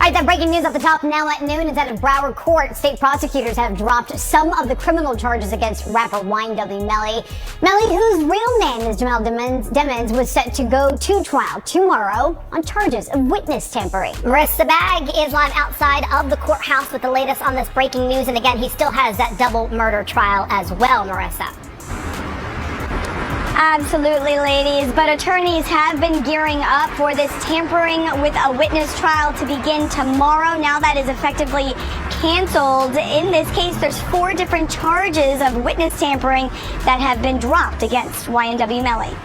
All right, that breaking news at the top now at noon is that in Broward Court, state prosecutors have dropped some of the criminal charges against rapper YNW Melly. Melly, whose real name is Jamal Demons, was set to go to trial tomorrow on charges of witness tampering. Marissa Bag is live outside of the courthouse with the latest on this breaking news. And again, he still has that double murder trial as well, Marissa. Absolutely, ladies, but attorneys have been gearing up for this tampering with a witness trial to begin tomorrow. Now that is effectively canceled. In this case, there's 4 different charges of witness tampering that have been dropped against YNW Melly.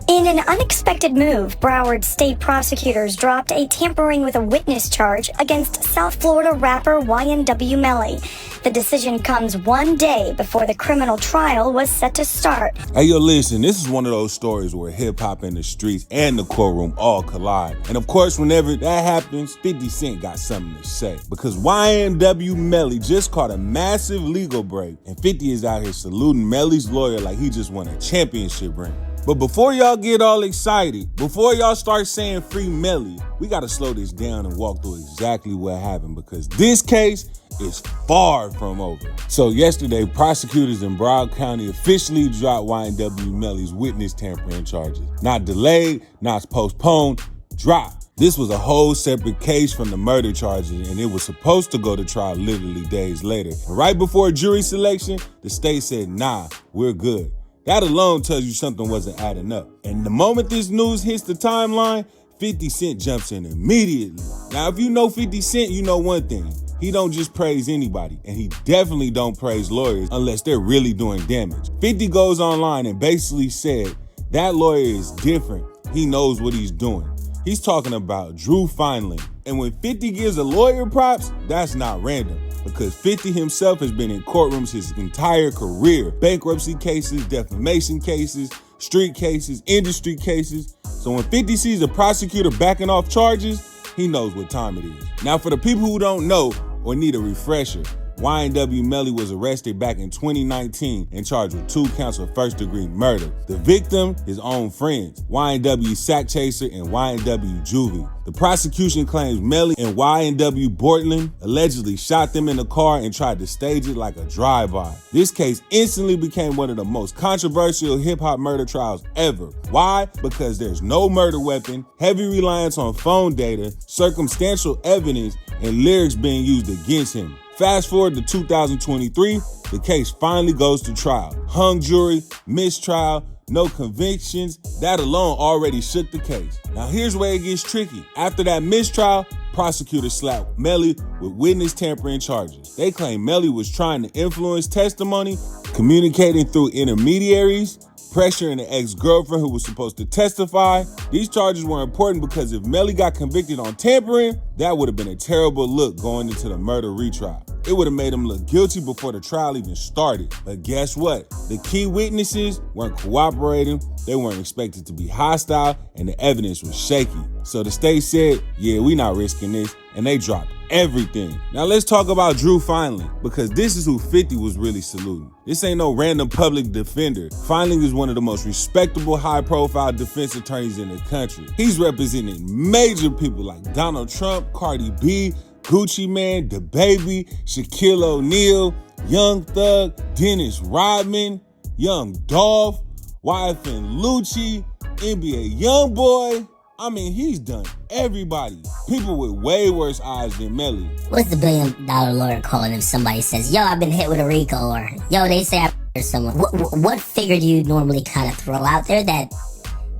In an unexpected move, Broward state prosecutors dropped a tampering with a witness charge against South Florida rapper YNW Melly. The decision comes one day before the criminal trial was set to start. Hey, yo, listen, this is one of those stories where hip-hop in the streets and the courtroom all collide. And of course, whenever that happens, 50 Cent got something to say. Because YNW Melly just caught a massive legal break, and 50 is out here saluting Melly's lawyer like he just won a championship ring. But before y'all get all excited, before y'all start saying free Melly, we gotta slow this down and walk through exactly what happened, because this case is far from over. So yesterday, prosecutors in Broward County officially dropped YNW Melly's witness tampering charges. Not delayed, not postponed, dropped. This was a whole separate case from the murder charges, and it was supposed to go to trial literally days later. And right before jury selection, the state said, nah, we're good. That alone tells you something wasn't adding up. And the moment this news hits the timeline, 50 Cent jumps in immediately. Now, if you know 50 Cent, you know one thing. He don't just praise anybody, and he definitely don't praise lawyers unless they're really doing damage. 50 goes online and basically said that lawyer is different. He knows what he's doing. He's talking about Drew Feinling. And when 50 gives a lawyer props, that's not random, because 50 himself has been in courtrooms his entire career. Bankruptcy cases, defamation cases, street cases, industry cases. So when 50 sees a prosecutor backing off charges, he knows what time it is. Now, for the people who don't know or need a refresher, YNW Melly was arrested back in 2019 and charged with 2 counts of first-degree murder. The victim, his own friends, YNW Sack Chaser and YNW Juvie. The prosecution claims Melly and YNW Bortland allegedly shot them in the car and tried to stage it like a drive-by. This case instantly became one of the most controversial hip-hop murder trials ever. Why? Because there's no murder weapon, heavy reliance on phone data, circumstantial evidence, and lyrics being used against him. Fast forward to 2023, the case finally goes to trial. Hung jury, mistrial, no convictions. That alone already shook the case. Now here's where it gets tricky. After that mistrial, prosecutors slapped Melly with witness tampering charges. They claim Melly was trying to influence testimony, communicating through intermediaries, pressuring an ex-girlfriend who was supposed to testify. These charges were important because if Melly got convicted on tampering, that would have been a terrible look going into the murder retrial. It would have made him look guilty before the trial even started. But guess what? The key witnesses weren't cooperating, they weren't expected to be hostile, and the evidence was shaky. So the state said, yeah, we not risking this, and they dropped everything. Now let's talk about Drew Feinling, because this is who 50 was really saluting. This ain't no random public defender. Feinling is one of the most respectable, high-profile defense attorneys in the country. He's represented major people like Donald Trump, Cardi B, Gucci Mane, DaBaby, Shaquille O'Neal, Young Thug, Dennis Rodman, Young Dolph, YFN Lucci, NBA Youngboy. I mean, he's done everybody. People with way worse eyes than Melly. What's the $1 billion lawyer calling if somebody says, yo, I've been hit with a RICO, or yo, they say I or someone? What figure do you normally kind of throw out there that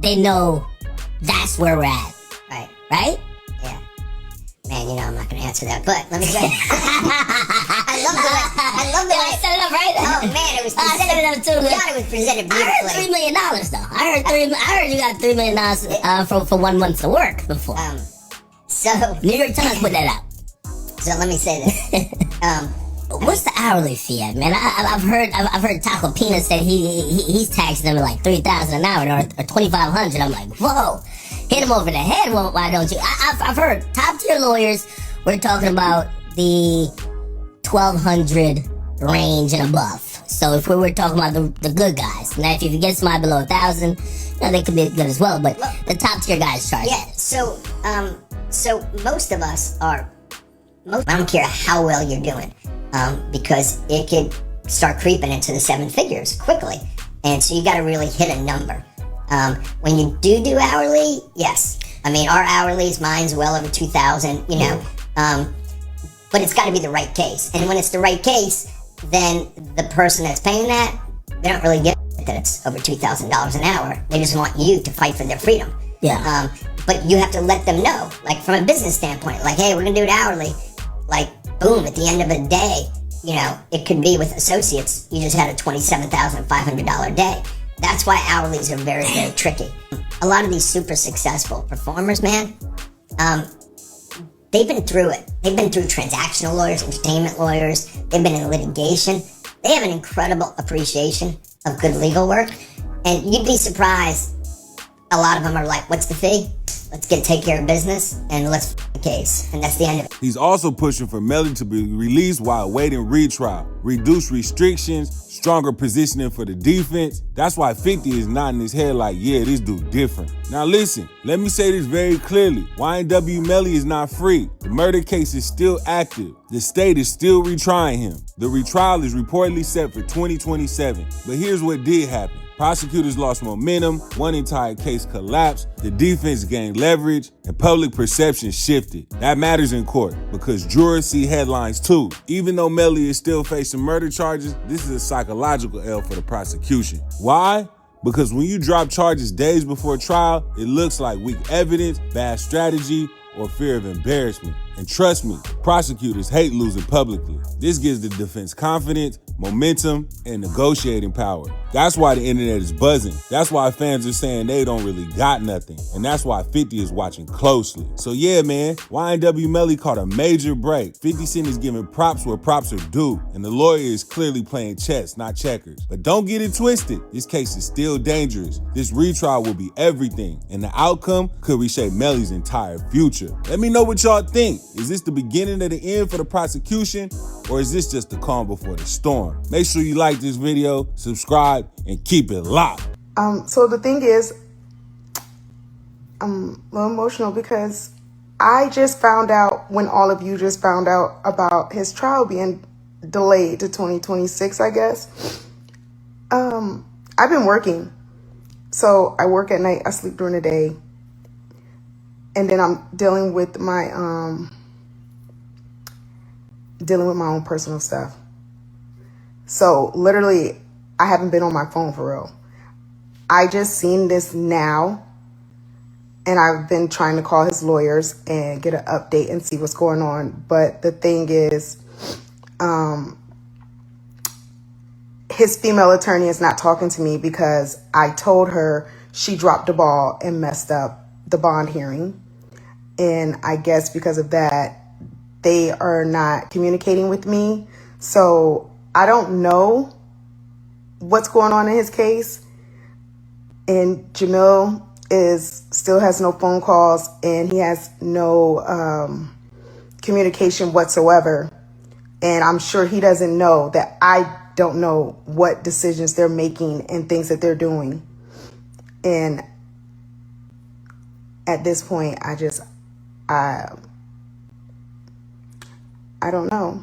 they know that's where we're at? Right? Yeah. Man, you know I'm not gonna answer that, but let me say I love the way I set it up, right? Oh man, it was presented. I set it up too. God, it was presented beautifully. I heard $3 million though. I heard you got $3 million for 1 month of work before. So New York Times put that out. So let me say this. What's the hourly fee at, man? I've heard Taco Pina say he's taxing them at like $3,000 an hour or $2,500. I'm like, whoa, hit him over the head. Well, why don't you? I've heard top tier lawyers. We're talking about the 1,200 range and above. So if we were talking about the good guys, now if you get somebody below 1,000, they could be good as well. But the top tier guys charge. Yeah. So So most of us are, I don't care how well you're doing, because it could start creeping into the 7 figures quickly. And so you got to really hit a number. When you do hourly, yes. I mean, our hourlies, mine's well over 2,000, you know, but it's got to be the right case. And when it's the right case, then the person that's paying that, they don't really get that it's over $2,000 an hour. They just want you to fight for their freedom. Yeah. But you have to let them know, like from a business standpoint, like, hey, we're gonna do it hourly. Like, boom, at the end of the day, you know, it could be with associates, you just had a $27,500 day. That's why hourlies are very, very tricky. A lot of these super successful performers, man, they've been through it. They've been through transactional lawyers, entertainment lawyers. They've been in litigation. They have an incredible appreciation of good legal work. And you'd be surprised, a lot of them are like, what's the fee? Let's take care of business and let's the case. And that's the end of it. He's also pushing for Melly to be released while awaiting retrial, reduced restrictions, stronger positioning for the defense. That's why 50 is nodding his head like, yeah, this dude different. Now listen, let me say this very clearly. YNW Melly is not free. The murder case is still active. The state is still retrying him. The retrial is reportedly set for 2027. But here's what did happen. Prosecutors lost momentum, one entire case collapsed, the defense gained leverage, and public perception shifted. That matters in court because jurors see headlines too. Even though Melly is still facing murder charges, this is a psychological L for the prosecution. Why? Because when you drop charges days before trial, it looks like weak evidence, bad strategy, or fear of embarrassment. And trust me, prosecutors hate losing publicly. This gives the defense confidence, momentum, and negotiating power. That's why the internet is buzzing. That's why fans are saying they don't really got nothing. And that's why 50 is watching closely. So yeah, man, YNW Melly caught a major break. 50 Cent is giving props where props are due. And the lawyer is clearly playing chess, not checkers. But don't get it twisted. This case is still dangerous. This retrial will be everything. And the outcome could reshape Melly's entire future. Let me know what y'all think. Is this the beginning of the end for the prosecution? Or is this just the calm before the storm? Make sure you like this video, subscribe, and keep it locked. So the thing is, I'm a little emotional because I just found out when all of you just found out about his trial being delayed to 2026, I guess. I've been working. So I work at night, I sleep during the day. And then I'm dealing with my own personal stuff. So literally, I haven't been on my phone for real. I just seen this now, and I've been trying to call his lawyers and get an update and see what's going on. But the thing is, his female attorney is not talking to me because I told her she dropped the ball and messed up the bond hearing. And I guess because of that, they are not communicating with me. So I don't know what's going on in his case. And Jamil still has no phone calls, and he has no communication whatsoever. And I'm sure he doesn't know that I don't know what decisions they're making and things that they're doing. And at this point, I don't know.